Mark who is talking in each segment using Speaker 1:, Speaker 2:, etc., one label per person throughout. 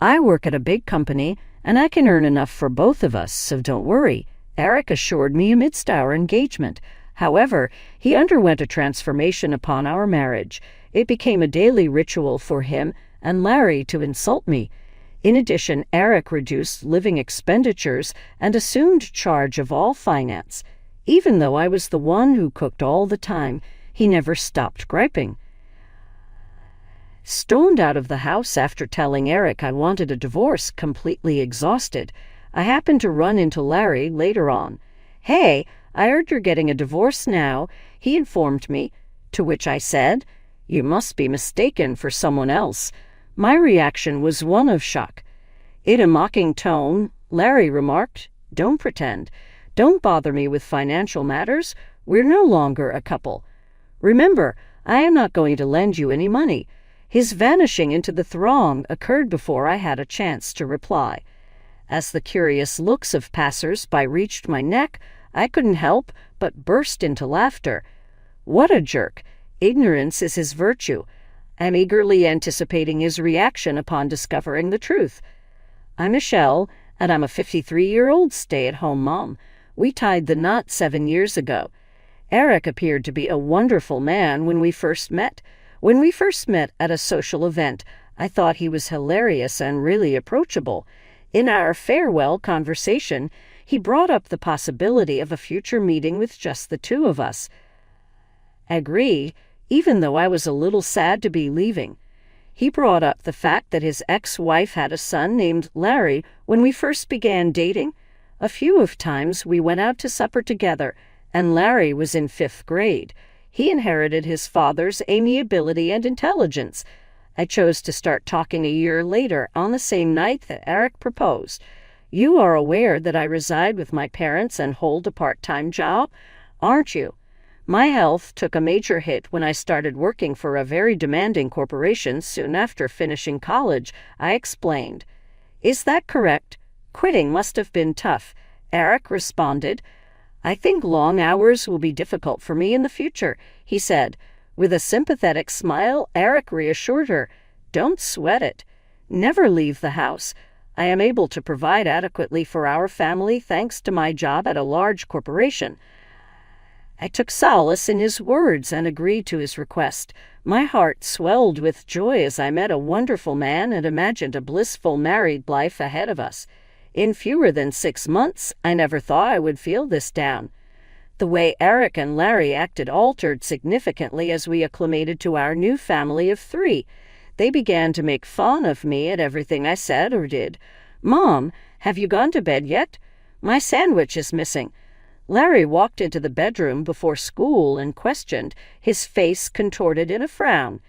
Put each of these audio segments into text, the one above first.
Speaker 1: I work at a big company, and I can earn enough for both of us, so don't worry, Eric assured me amidst our engagement. However, he underwent a transformation upon our marriage. It became a daily ritual for him and Larry to insult me. In addition, Eric reduced living expenditures and assumed charge of all finance. Even though I was the one who cooked all the time, he never stopped griping. Stoned out of the house after telling Eric I wanted a divorce, completely exhausted, I happened to run into Larry later on. "Hey, I heard you're getting a divorce now," he informed me, to which I said, "You must be mistaken for someone else." My reaction was one of shock. In a mocking tone, Larry remarked, "Don't pretend. Don't bother me with financial matters. We're no longer a couple. Remember, I am not going to lend you any money." His vanishing into the throng occurred before I had a chance to reply. As the curious looks of passers-by reached my neck, I couldn't help but burst into laughter. What a jerk! Ignorance is his virtue. I'm eagerly anticipating his reaction upon discovering the truth. I'm Michelle, and I'm a 53-year-old stay-at-home mom. We tied the knot 7 years ago. Eric appeared to be a wonderful man when we first met. When we first met at a social event, I thought he was hilarious and really approachable. In our farewell conversation, he brought up the possibility of a future meeting with just the two of us. I agreed, even though I was a little sad to be leaving. He brought up the fact that his ex-wife had a son named Larry when we first began dating. A few of times we went out to supper together, and Larry was in 5th grade. He inherited his father's amiability and intelligence. I chose to start talking a year later on the same night that Eric proposed. You are aware that I reside with my parents and hold a part-time job, aren't you? My health took a major hit when I started working for a very demanding corporation soon after finishing college, I explained. Is that correct? Quitting must have been tough, Eric responded. I think long hours will be difficult for me in the future, he said. With a sympathetic smile, Eric reassured her, Don't sweat it. Never leave the house. I am able to provide adequately for our family thanks to my job at a large corporation. I took solace in his words and agreed to his request. My heart swelled with joy as I met a wonderful man and imagined a blissful married life ahead of us. In fewer than 6 months, I never thought I would feel this down. The way Eric and Larry acted altered significantly as we acclimated to our new family of 3. They began to make fun of me at everything I said or did. "Mom, have you gone to bed yet? My sandwich is missing." Larry walked into the bedroom before school and questioned, his face contorted in a frown.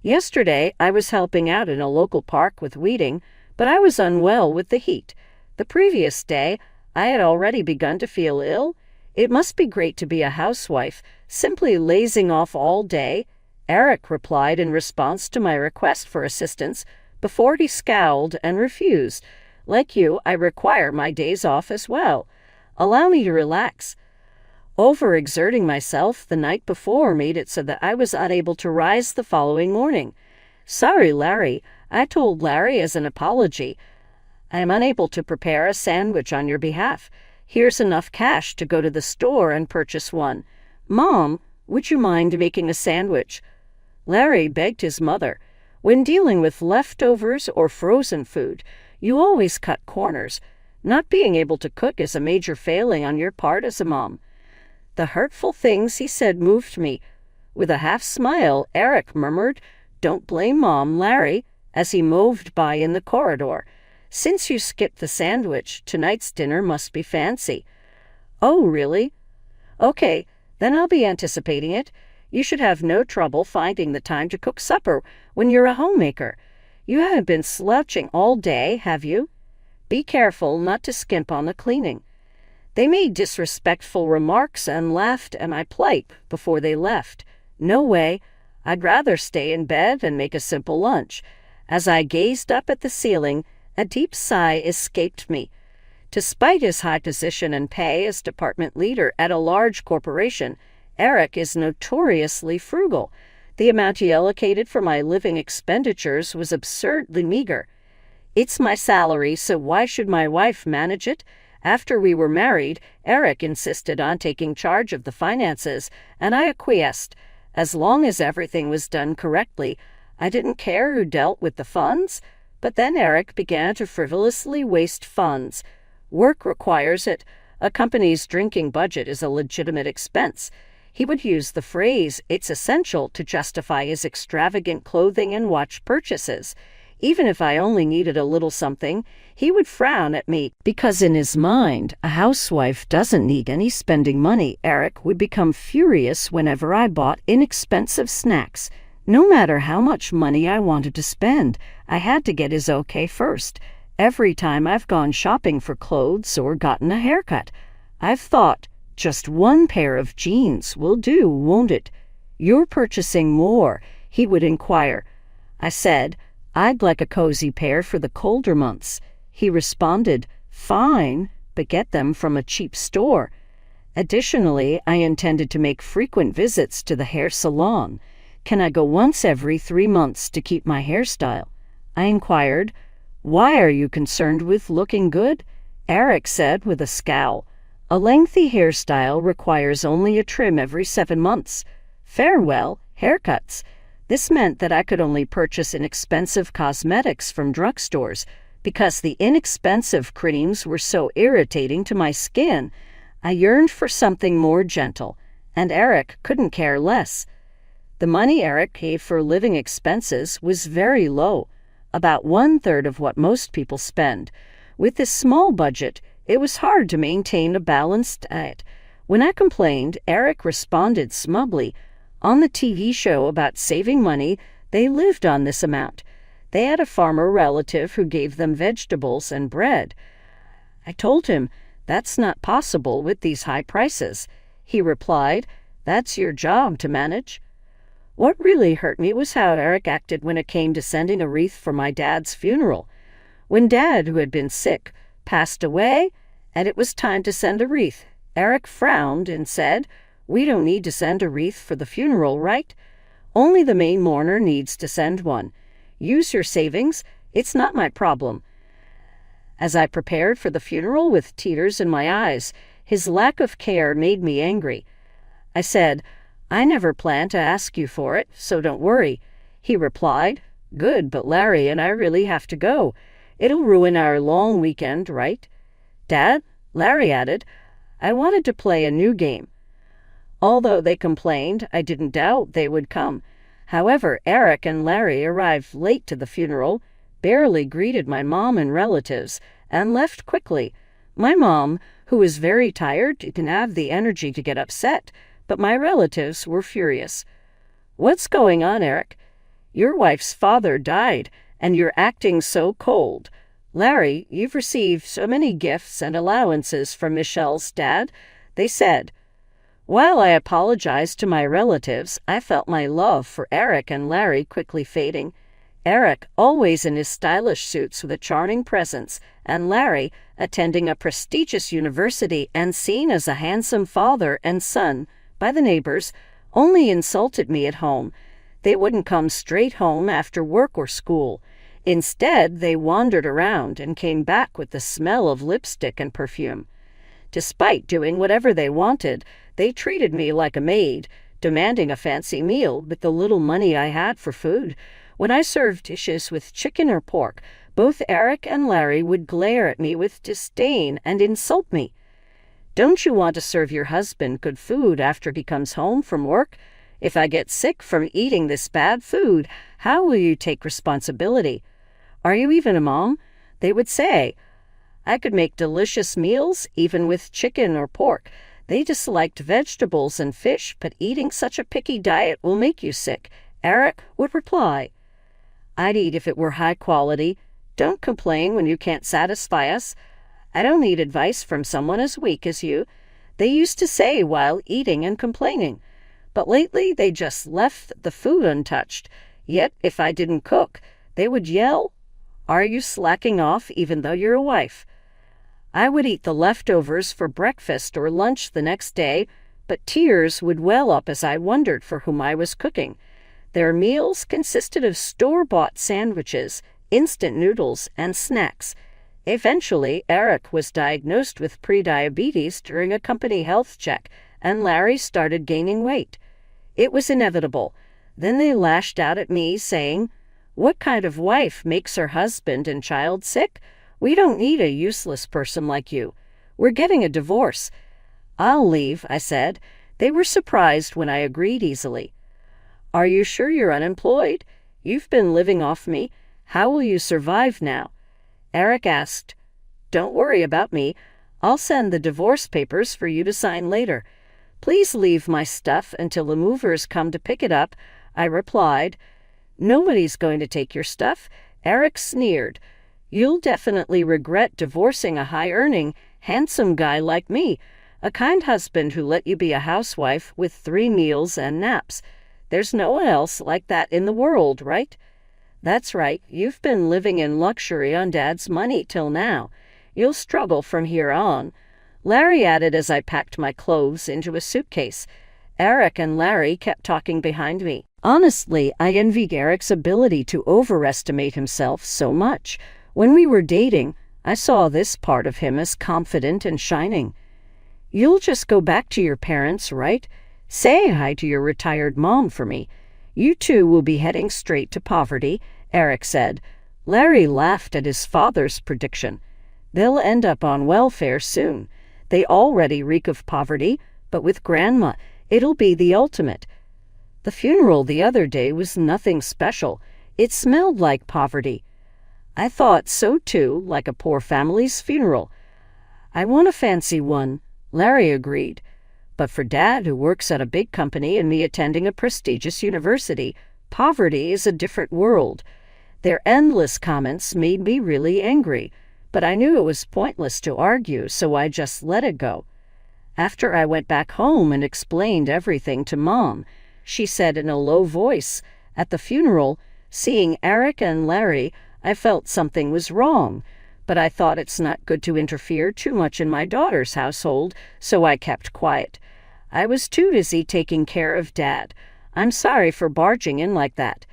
Speaker 1: "Yesterday, I was helping out in a local park with weeding, but I was unwell with the heat. The previous day, I had already begun to feel ill. It must be great to be a housewife, simply lazing off all day," Eric replied in response to my request for assistance, before he scowled and refused. "Like you, I require my days off as well. Allow me to relax." Overexerting myself the night before made it so that I was unable to rise the following morning. "Sorry, Larry," I told Larry as an apology. "I am unable to prepare a sandwich on your behalf. Here's enough cash to go to the store and purchase one. Mom, would you mind making a sandwich?" Larry begged his mother. When dealing with leftovers or frozen food, you always cut corners. Not being able to cook is a major failing on your part as a mom. The hurtful things he said moved me. With a half smile, Eric murmured, "Don't blame Mom, Larry," as he moved by in the corridor. "Since you skipped the sandwich, tonight's dinner must be fancy." "Oh, really? Okay, then I'll be anticipating it. You should have no trouble finding the time to cook supper when you're a homemaker. You haven't been slouching all day, have you? Be careful not to skimp on the cleaning." They made disrespectful remarks and laughed at my plight before they left. No way. I'd rather stay in bed and make a simple lunch. As I gazed up at the ceiling, a deep sigh escaped me. Despite his high position and pay as department leader at a large corporation, Eric is notoriously frugal. The amount he allocated for my living expenditures was absurdly meager. It's my salary, so why should my wife manage it? After we were married, Eric insisted on taking charge of the finances, and I acquiesced. As long as everything was done correctly, I didn't care who dealt with the funds. But then Eric began to frivolously waste funds. Work requires it. A company's drinking budget is a legitimate expense. He would use the phrase, "it's essential," to justify his extravagant clothing and watch purchases. Even if I only needed a little something, he would frown at me, because in his mind, a housewife doesn't need any spending money. Eric would become furious whenever I bought inexpensive snacks. No matter how much money I wanted to spend, I had to get his okay first. Every time I've gone shopping for clothes or gotten a haircut, I've thought, just one pair of jeans will do, won't it? "You're purchasing more," he would inquire. I said, "I'd like a cozy pair for the colder months." He responded, "Fine, but get them from a cheap store." Additionally, I intended to make frequent visits to the hair salon. "Can I go once every 3 months to keep my hairstyle?" I inquired. "Why are you concerned with looking good?" Eric said with a scowl, "A lengthy hairstyle requires only a trim every 7 months. Farewell, haircuts." This meant that I could only purchase inexpensive cosmetics from drugstores because the inexpensive creams were so irritating to my skin. I yearned for something more gentle, and Eric couldn't care less. The money Eric gave for living expenses was very low, about 1/3 of what most people spend. With this small budget, it was hard to maintain a balanced diet. When I complained, Eric responded smugly. On the TV show about saving money, they lived on this amount. They had a farmer relative who gave them vegetables and bread. I told him, "That's not possible with these high prices." He replied, "That's your job to manage." What really hurt me was how Eric acted when it came to sending a wreath for my dad's funeral. When Dad, who had been sick, passed away, and it was time to send a wreath, Eric frowned and said, "We don't need to send a wreath for the funeral, right? Only the main mourner needs to send one. Use your savings. It's not my problem." As I prepared for the funeral with tears in my eyes, his lack of care made me angry. I said, "I never planned to ask you for it, so don't worry." He replied, "Good, but Larry and I really have to go. It'll ruin our long weekend, right?" "Dad," Larry added, "I wanted to play a new game." Although they complained, I didn't doubt they would come. However, Eric and Larry arrived late to the funeral, barely greeted my mom and relatives, and left quickly. My mom, who was very tired, didn't have the energy to get upset, but my relatives were furious. "What's going on, Eric? Your wife's father died, and you're acting so cold. Larry, you've received so many gifts and allowances from Michelle's dad," they said. While I apologized to my relatives, I felt my love for Eric and Larry quickly fading. Eric, always in his stylish suits with a charming presence, and Larry, attending a prestigious university and seen as a handsome father and son by the neighbors, only insulted me at home. They wouldn't come straight home after work or school. Instead, they wandered around and came back with the smell of lipstick and perfume. Despite doing whatever they wanted, they treated me like a maid, demanding a fancy meal with the little money I had for food. When I served dishes with chicken or pork, both Eric and Larry would glare at me with disdain and insult me. "Don't you want to serve your husband good food after he comes home from work? If I get sick from eating this bad food, how will you take responsibility? Are you even a mom?" they would say. I could make delicious meals, even with chicken or pork. They disliked vegetables and fish, but eating such a picky diet will make you sick, Eric would reply. "I'd eat if it were high quality. Don't complain when you can't satisfy us. I don't need advice from someone as weak as you," they used to say while eating and complaining. But lately they just left the food untouched. Yet if I didn't cook, they would yell, "Are you slacking off even though you're a wife?" I would eat the leftovers for breakfast or lunch the next day, but tears would well up as I wondered for whom I was cooking. Their meals consisted of store-bought sandwiches, instant noodles, and snacks. Eventually, Eric was diagnosed with prediabetes during a company health check, and Larry started gaining weight. It was inevitable. Then they lashed out at me, saying, "What kind of wife makes her husband and child sick? We don't need a useless person like you. We're getting a divorce." "I'll leave," I said. They were surprised when I agreed easily. "Are you sure you're unemployed? You've been living off me. How will you survive now?" Eric asked. "Don't worry about me. I'll send the divorce papers for you to sign later. Please leave my stuff until the movers come to pick it up," I replied. "Nobody's going to take your stuff," Eric sneered. "You'll definitely regret divorcing a high-earning, handsome guy like me, a kind husband who let you be a housewife with 3 meals and naps. There's no one else like that in the world, right?" "That's right. You've been living in luxury on Dad's money till now. You'll struggle from here on," Larry added as I packed my clothes into a suitcase. Eric and Larry kept talking behind me. Honestly, I envied Eric's ability to overestimate himself so much. When we were dating, I saw this part of him as confident and shining. "You'll just go back to your parents, right? Say hi to your retired mom for me. You two will be heading straight to poverty," Eric said. Larry laughed at his father's prediction. "They'll end up on welfare soon. They already reek of poverty, but with Grandma, it'll be the ultimate." The funeral the other day was nothing special. It smelled like poverty. I thought so too, like a poor family's funeral. "I want a fancy one," Larry agreed. "But for Dad, who works at a big company, and me attending a prestigious university, poverty is a different world." Their endless comments made me really angry, but I knew it was pointless to argue, so I just let it go. After I went back home and explained everything to Mom, she said in a low voice, "At the funeral, seeing Eric and Larry, I felt something was wrong, but I thought it's not good to interfere too much in my daughter's household, so I kept quiet. I was too busy taking care of Dad. I'm sorry for barging in like that."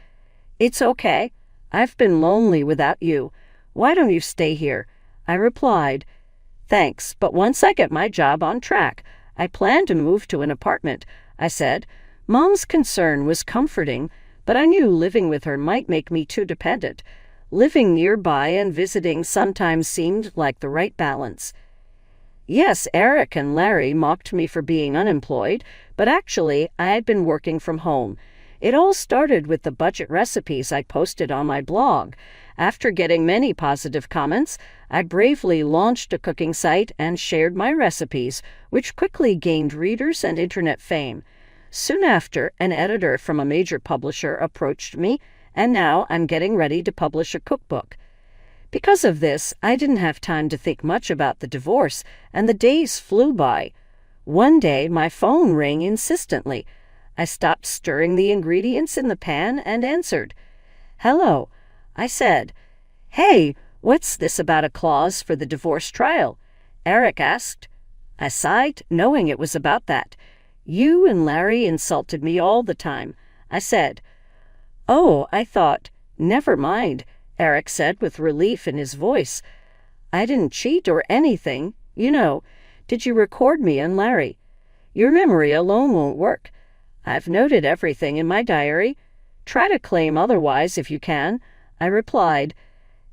Speaker 1: "It's okay. I've been lonely without you. Why don't you stay here?" I replied. "Thanks, but once I get my job on track, I plan to move to an apartment," I said. Mom's concern was comforting, but I knew living with her might make me too dependent. Living nearby and visiting sometimes seemed like the right balance. Yes, Eric and Larry mocked me for being unemployed, but actually I had been working from home. It all started with the budget recipes I posted on my blog. After getting many positive comments, I bravely launched a cooking site and shared my recipes, which quickly gained readers and internet fame. Soon after, an editor from a major publisher approached me, and now I'm getting ready to publish a cookbook. Because of this, I didn't have time to think much about the divorce, and the days flew by. One day, my phone rang insistently. I stopped stirring the ingredients in the pan and answered. "Hello," I said. "Hey, what's this about a clause for the divorce trial?" Eric asked. I sighed, knowing it was about that. "You and Larry insulted me all the time," I said. "Oh, I thought, never mind," Eric said with relief in his voice. "I didn't cheat or anything. Did you record me and Larry? Your memory alone won't work. I've noted everything in my diary. Try to claim otherwise if you can," I replied.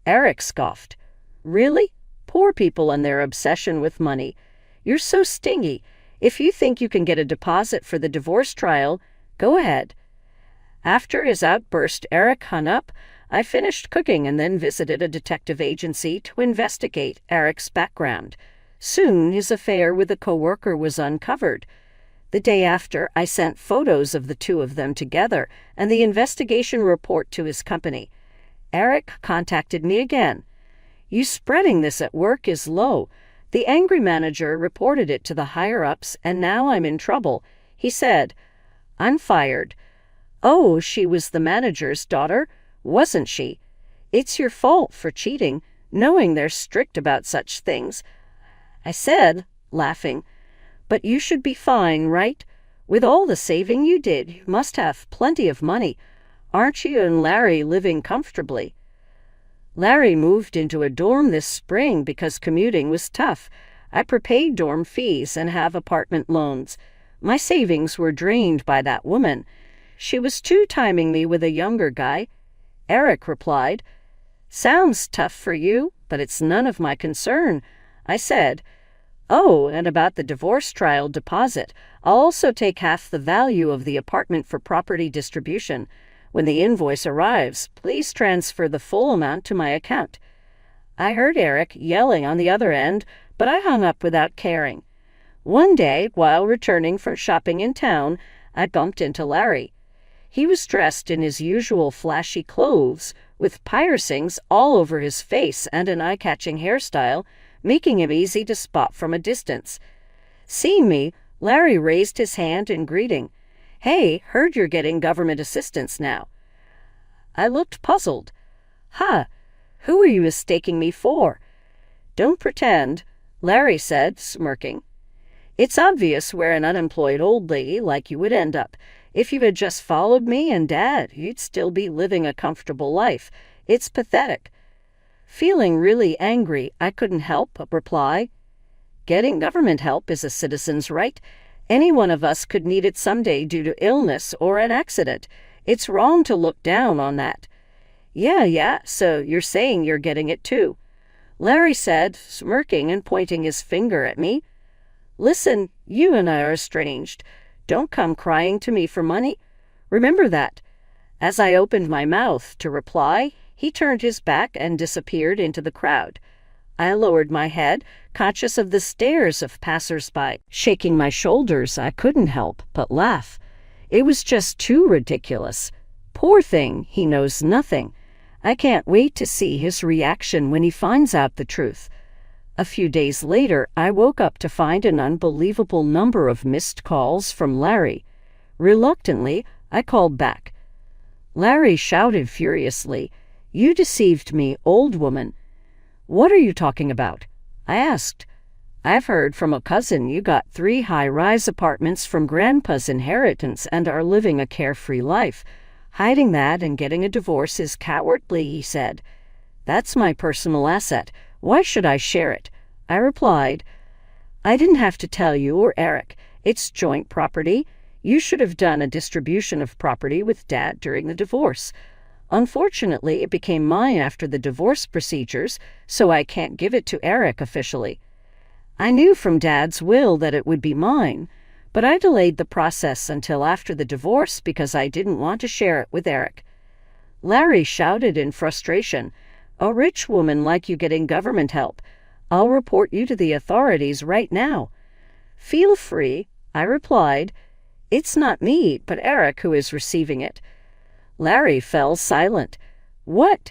Speaker 1: Eric scoffed. "Really? Poor people and their obsession with money. You're so stingy. If you think you can get a deposit for the divorce trial, go ahead." After his outburst, Eric hung up. I finished cooking and then visited a detective agency to investigate Eric's background. Soon his affair with a coworker was uncovered. The day after, I sent photos of the two of them together and the investigation report to his company. Eric contacted me again. "You spreading this at work is low. The angry manager reported it to the higher-ups, and now I'm in trouble," he said. "I'm fired." "Oh, she was the manager's daughter, wasn't she? It's your fault for cheating, knowing they're strict about such things," I said, laughing. "But you should be fine, right? With all the saving you did, you must have plenty of money. Aren't you and Larry living comfortably?" Larry moved into a dorm this spring because commuting was tough. I prepaid dorm fees and have apartment loans. My savings were drained by that woman. She was two-timing me with a younger guy. Eric replied, "Sounds tough for you, but it's none of my concern." I said, "Oh, and about the divorce trial deposit, I'll also take half the value of the apartment for property distribution. When the invoice arrives, please transfer the full amount to my account." I heard Eric yelling on the other end, but I hung up without caring. One day, while returning from shopping in town, I bumped into Larry. He was dressed in his usual flashy clothes, with piercings all over his face and an eye-catching hairstyle, making him easy to spot from a distance. Seeing me, Larry raised his hand in greeting. "Hey, heard you're getting government assistance now." I looked puzzled. "Huh, who are you mistaking me for?" "Don't pretend," Larry said, smirking. "It's obvious where an unemployed old lady like you would end up. If you had just followed me and Dad, you'd still be living a comfortable life. It's pathetic." Feeling really angry, I couldn't help but reply, "Getting government help is a citizen's right. Any one of us could need it someday due to illness or an accident. It's wrong to look down on that." Yeah, so you're saying you're getting it too," Larry said, smirking and pointing his finger at me. "Listen, you and I are estranged. Don't come crying to me for money. Remember that." As I opened my mouth to reply, he turned his back and disappeared into the crowd. I lowered my head, conscious of the stares of passers-by. Shaking my shoulders, I couldn't help but laugh. It was just too ridiculous. Poor thing, he knows nothing. I can't wait to see his reaction when he finds out the truth. A few days later, I woke up to find an unbelievable number of missed calls from Larry. Reluctantly, I called back. Larry shouted furiously, "You deceived me, old woman." "What are you talking about?" I asked. "I've heard from a cousin you got 3 high-rise apartments from Grandpa's inheritance and are living a carefree life. Hiding that and getting a divorce is cowardly," he said. "That's my personal asset. Why should I share it?" I replied, "I didn't have to tell you or Eric. It's joint property. You should have done a distribution of property with Dad during the divorce. Unfortunately, it became mine after the divorce procedures, so I can't give it to Eric officially. I knew from Dad's will that it would be mine, but I delayed the process until after the divorce because I didn't want to share it with Eric." Larry shouted in frustration, "A rich woman like you getting government help. I'll report you to the authorities right now." "Feel free," I replied. "It's not me, but Eric who is receiving it." Larry fell silent. "What?"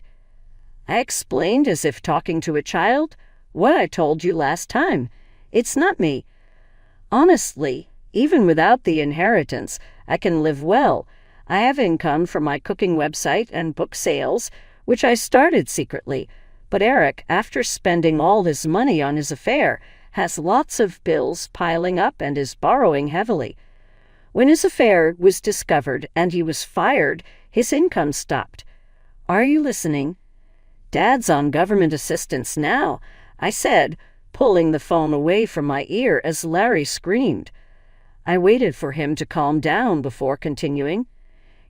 Speaker 1: I explained as if talking to a child. "What I told you last time. It's not me. Honestly, even without the inheritance, I can live well. I have income from my cooking website and book sales, which I started secretly. But Eric, after spending all his money on his affair, has lots of bills piling up and is borrowing heavily. When his affair was discovered and he was fired, his income stopped. Are you listening? Dad's on government assistance now," I said, pulling the phone away from my ear as Larry screamed. I waited for him to calm down before continuing.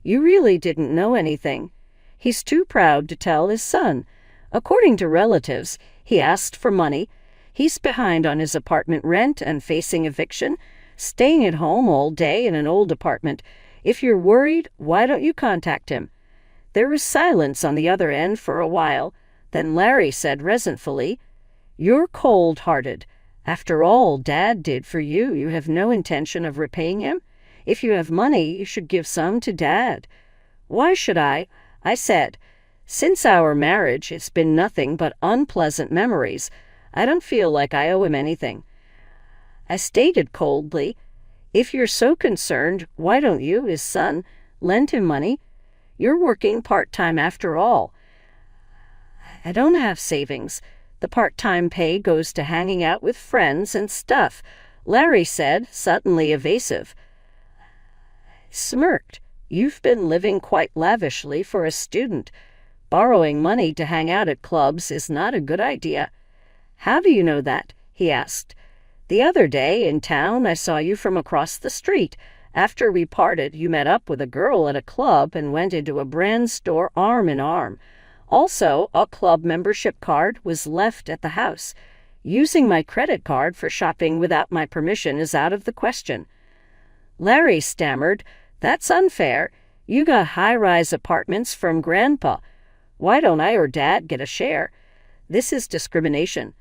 Speaker 1: "You really didn't know anything. He's too proud to tell his son. According to relatives, he asked for money. He's behind on his apartment rent and facing eviction, staying at home all day in an old apartment. If you're worried, why don't you contact him?" There was silence on the other end for a while. Then Larry said resentfully, "You're cold-hearted. After all Dad did for you, you have no intention of repaying him? If you have money, you should give some to Dad." "Why should I?" I said. "Since our marriage, it's been nothing but unpleasant memories. I don't feel like I owe him anything." I stated coldly, "If you're so concerned, why don't you, his son, lend him money? You're working part-time after all." "I don't have savings. The part-time pay goes to hanging out with friends and stuff," Larry said, suddenly evasive. I smirked. "You've been living quite lavishly for a student. Borrowing money to hang out at clubs is not a good idea." "How do you know that?" he asked. "The other day in town I saw you from across the street. After we parted, you met up with a girl at a club and went into a brand store arm in arm. Also, a club membership card was left at the house. Using my credit card for shopping without my permission is out of the question." Larry stammered, "That's unfair. You got high-rise apartments from Grandpa. Why don't I or Dad get a share? This is discrimination."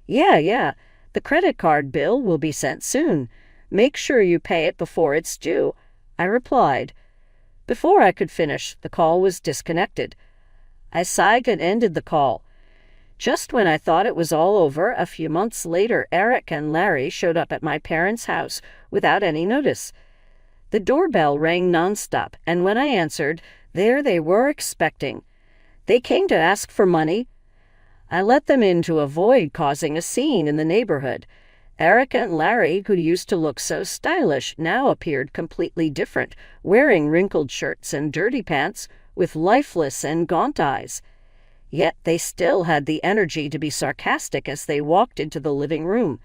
Speaker 1: Yeah. The credit card bill will be sent soon. Make sure you pay it before it's due," I replied. Before I could finish, the call was disconnected. I sighed and ended the call. Just when I thought it was all over, a few months later, Eric and Larry showed up at my parents' house without any notice. The doorbell rang nonstop, and when I answered, there they were expecting. They came to ask for money. I let them in to avoid causing a scene in the neighborhood. Eric and Larry, who used to look so stylish, now appeared completely different, wearing wrinkled shirts and dirty pants, with lifeless and gaunt eyes. Yet they still had the energy to be sarcastic as they walked into the living room.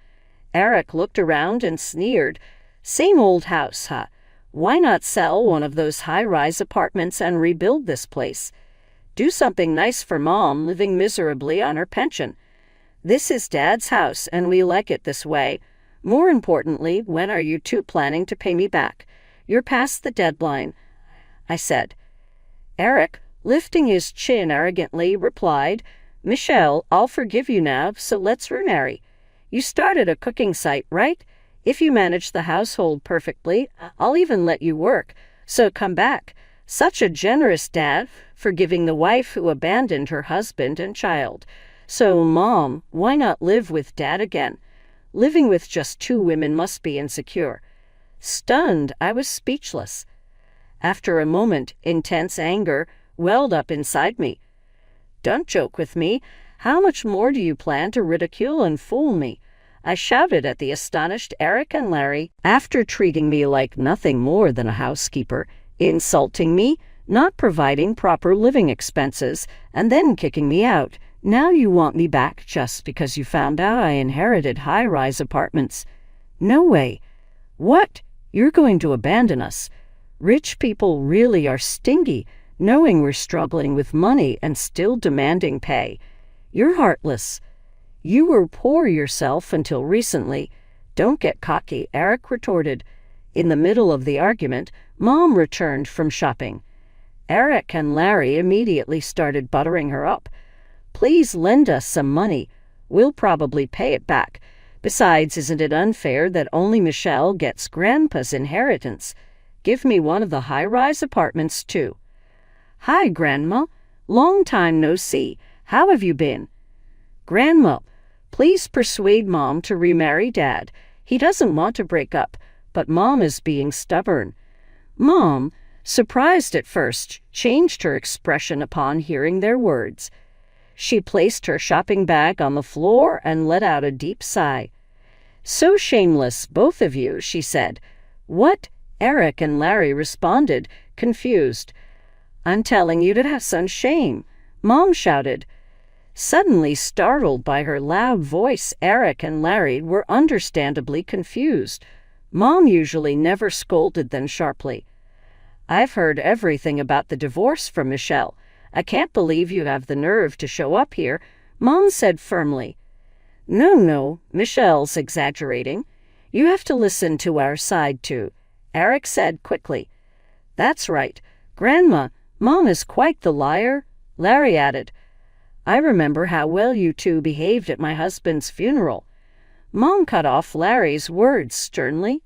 Speaker 1: Eric looked around and sneered. "Same old house, huh? Why not sell one of those high-rise apartments and rebuild this place? Do something nice for Mom, living miserably on her pension. This is Dad's house, and we like it this way. More importantly, when are you two planning to pay me back? You're past the deadline," I said. Eric, lifting his chin arrogantly, replied, "Michelle, I'll forgive you now, so let's remarry. You started a cooking site, right? If you manage the household perfectly, I'll even let you work. So come back. Such a generous dad, forgiving the wife who abandoned her husband and child. So, Mom, why not live with Dad again? Living with just two women must be insecure." Stunned, I was speechless. After a moment, intense anger welled up inside me. "Don't joke with me. How much more do you plan to ridicule and fool me?" I shouted at the astonished Eric and Larry. After treating me like nothing more than a housekeeper, insulting me, not providing proper living expenses, and then kicking me out, now you want me back just because you found out I inherited high-rise apartments. No way. What? You're going to abandon us? Rich people really are stingy, knowing we're struggling with money and still demanding pay. You're heartless. You were poor yourself until recently. Don't get cocky, Eric retorted. In the middle of the argument, Mom returned from shopping. Eric and Larry immediately started buttering her up. "Please lend us some money. We'll probably pay it back. Besides, isn't it unfair that only Michelle gets Grandpa's inheritance? Give me one of the high-rise apartments, too." "Hi, Grandma. Long time no see. How have you been?" "Grandma, please persuade Mom to remarry Dad. He doesn't want to break up, but Mom is being stubborn." Mom, surprised at first, changed her expression upon hearing their words. She placed her shopping bag on the floor and let out a deep sigh. "So shameless, both of you," she said. "What?" Eric and Larry responded, confused. "I'm telling you to have some shame," Mom shouted. Suddenly startled by her loud voice, Eric and Larry were understandably confused. Mom usually never scolded them sharply. "I've heard everything about the divorce from Michelle. I can't believe you have the nerve to show up here," Mom said firmly. No, Michelle's exaggerating. You have to listen to our side too," Eric said quickly. "That's right. Grandma, Mom is quite the liar," Larry added. "I remember how well you two behaved at my husband's funeral." Mom cut off Larry's words sternly.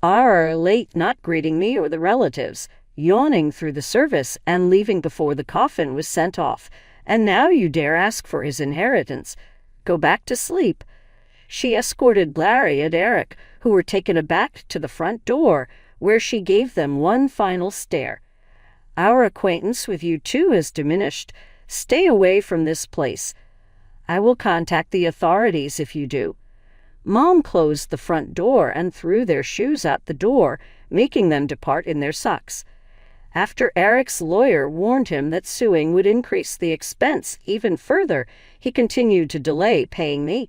Speaker 1: "Are late not greeting me or the relatives, yawning through the service and leaving before the coffin was sent off, and now you dare ask for his inheritance. Go back to sleep." She escorted Larry and Eric, who were taken aback, to the front door, where she gave them one final stare. "Our acquaintance with you two has diminished. Stay away from this place. I will contact the authorities if you do." Mom closed the front door and threw their shoes out the door, making them depart in their socks. After Eric's lawyer warned him that suing would increase the expense even further, he continued to delay paying me.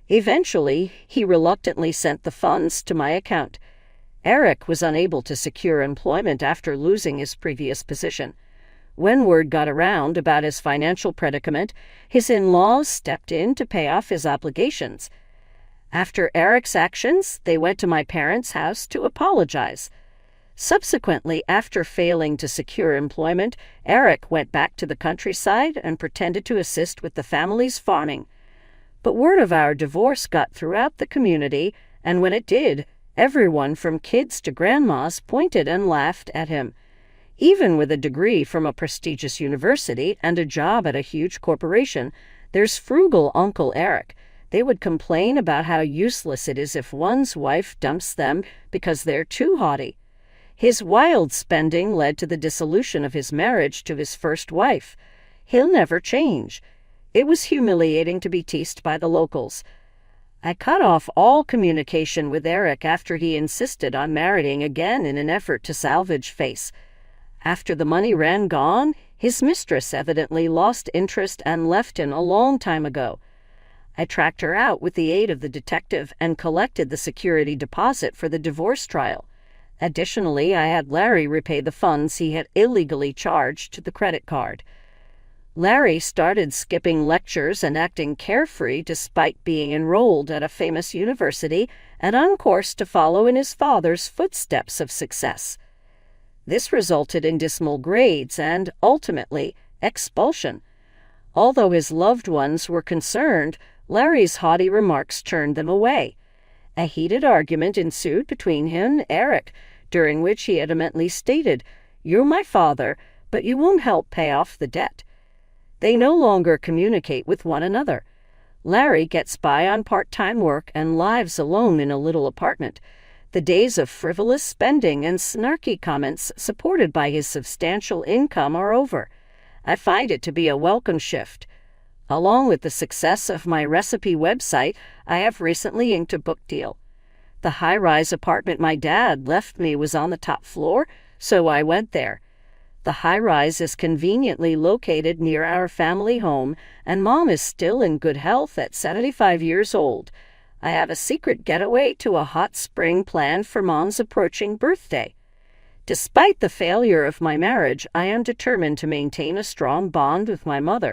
Speaker 1: Eventually, he reluctantly sent the funds to my account. Eric was unable to secure employment after losing his previous position. When word got around about his financial predicament, his in-laws stepped in to pay off his obligations. After Eric's actions, they went to my parents' house to apologize. Subsequently, after failing to secure employment, Eric went back to the countryside and pretended to assist with the family's farming. But word of our divorce got throughout the community, and when it did, everyone from kids to grandmas pointed and laughed at him. Even with a degree from a prestigious university and a job at a huge corporation, there's frugal Uncle Eric. They would complain about how useless it is if one's wife dumps them because they're too haughty. His wild spending led to the dissolution of his marriage to his first wife. He'll never change. It was humiliating to be teased by the locals. I cut off all communication with Eric after he insisted on marrying again in an effort to salvage face. After the money ran gone, his mistress evidently lost interest and left him a long time ago. I tracked her out with the aid of the detective and collected the security deposit for the divorce trial. Additionally, I had Larry repay the funds he had illegally charged to the credit card. Larry started skipping lectures and acting carefree despite being enrolled at a famous university and on course to follow in his father's footsteps of success. This resulted in dismal grades and, ultimately, expulsion. Although his loved ones were concerned, Larry's haughty remarks turned them away. A heated argument ensued between him and Eric, during which he adamantly stated, "You're my father, but you won't help pay off the debt." They no longer communicate with one another. Larry gets by on part-time work and lives alone in a little apartment. The days of frivolous spending and snarky comments supported by his substantial income are over. I find it to be a welcome shift. Along with the success of my recipe website, I have recently inked a book deal. The high-rise apartment my dad left me was on the top floor, so I went there. The high-rise is conveniently located near our family home, and Mom is still in good health at 75 years old. I have a secret getaway to a hot spring planned for Mom's approaching birthday. Despite the failure of my marriage, I am determined to maintain a strong bond with my mother.